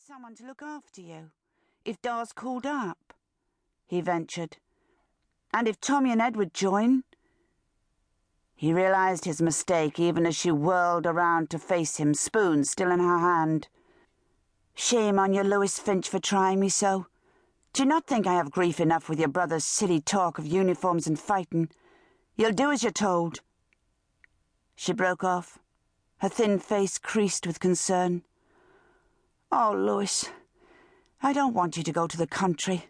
someone to look after you, if Da's called up," he ventured. "And if Tommy and Edward join—" He realised his mistake even as she whirled around to face him, spoon still in her hand. "Shame on you, Lewis Finch, for trying me so. Do you not think I have grief enough with your brother's silly talk of uniforms and fighting? You'll do as you're told." She broke off, her thin face creased with concern. "Oh, Lewis, I don't want you to go to the country,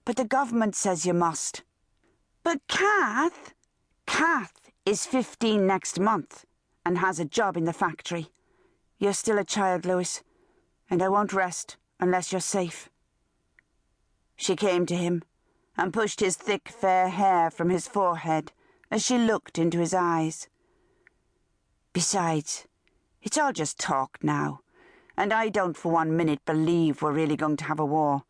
but the government says you must." "But Kath is 15 next month and has a job in the factory. You're still a child, Lewis, and I won't rest unless you're safe." She came to him and pushed his thick, fair hair from his forehead as she looked into his eyes. "Besides, it's all just talk now, and I don't for 1 minute believe we're really going to have a war.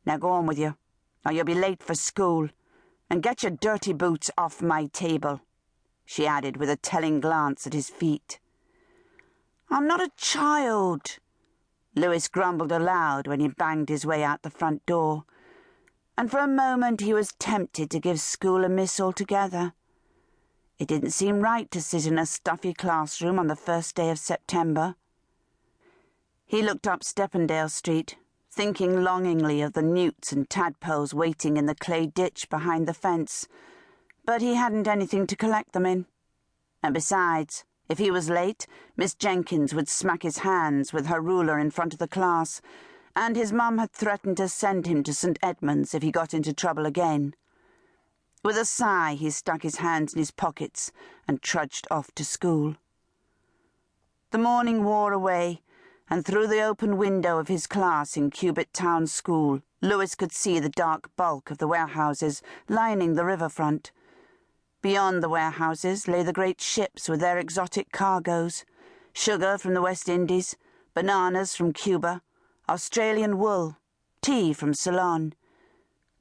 Now go on with you, or you'll be late for school, and get your dirty boots off my table," she added with a telling glance at his feet. "I'm not a child," Lewis grumbled aloud when he banged his way out the front door, and for a moment he was tempted to give school a miss altogether. It didn't seem right to sit in a stuffy classroom on the first day of September. He looked up Steppendale Street, thinking longingly of the newts and tadpoles waiting in the clay ditch behind the fence, but he hadn't anything to collect them in. And besides, if he was late, Miss Jenkins would smack his hands with her ruler in front of the class, and his mum had threatened to send him to St. Edmund's if he got into trouble again. With a sigh, he stuck his hands in his pockets and trudged off to school. The morning wore away, and through the open window of his class in Cubitt Town School, Lewis could see the dark bulk of the warehouses lining the riverfront. Beyond the warehouses lay the great ships with their exotic cargoes: sugar from the West Indies, bananas from Cuba, Australian wool, tea from Ceylon.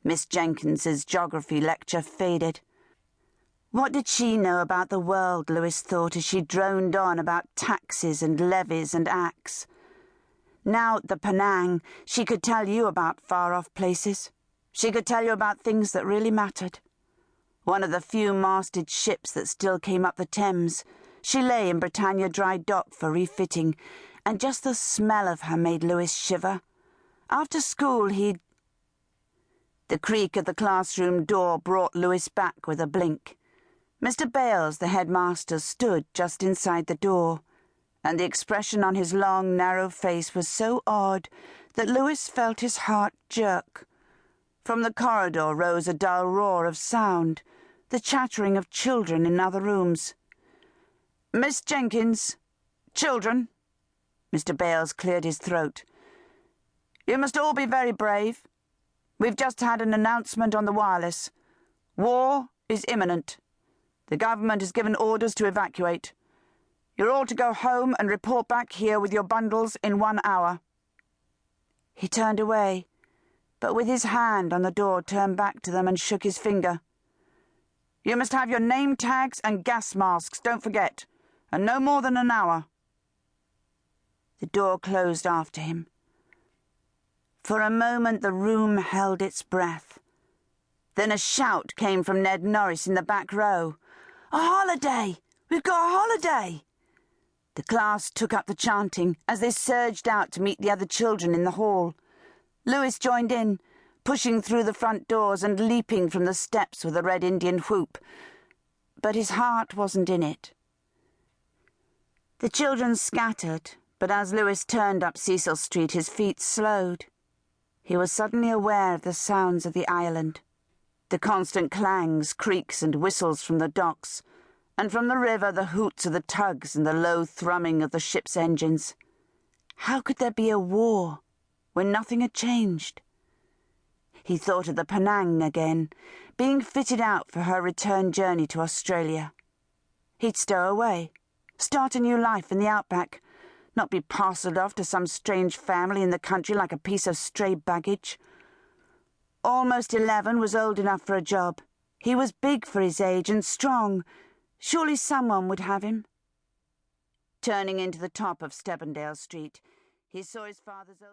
Miss Jenkins's geography lecture faded. What did she know about the world, Lewis thought, as she droned on about taxes and levies and acts. Now at the Penang, she could tell you about far-off places. She could tell you about things that really mattered. One of the few masted ships that still came up the Thames, she lay in Britannia Dry Dock for refitting, and just the smell of her made Lewis shiver. After school he'd... The creak of the classroom door brought Lewis back with a blink. Mr. Bales, the headmaster, stood just inside the door, and the expression on his long, narrow face was so odd that Lewis felt his heart jerk. From the corridor rose a dull roar of sound, the chattering of children in other rooms. "Miss Jenkins! Children!" Mr. Bales cleared his throat. "You must all be very brave. We've just had an announcement on the wireless. War is imminent. The government has given orders to evacuate. You're all to go home and report back here with your bundles in 1 hour." He turned away, but with his hand on the door turned back to them and shook his finger. "You must have your name tags and gas masks, don't forget, and no more than an hour." The door closed after him. For a moment the room held its breath. Then a shout came from Ned Norris in the back row. "A holiday! We've got a holiday!" The class took up the chanting as they surged out to meet the other children in the hall. Lewis joined in, pushing through the front doors and leaping from the steps with a Red Indian whoop. But his heart wasn't in it. The children scattered, but as Lewis turned up Cecil Street his feet slowed. He was suddenly aware of the sounds of the island, the constant clangs, creaks and whistles from the docks, and from the river the hoots of the tugs and the low thrumming of the ship's engines. How could there be a war when nothing had changed? He thought of the Penang again, being fitted out for her return journey to Australia. He'd stow away, start a new life in the outback, not be parcelled off to some strange family in the country like a piece of stray baggage. Almost 11 was old enough for a job. He was big for his age and strong. Surely someone would have him. Turning into the top of Steppendale Street, he saw his father's old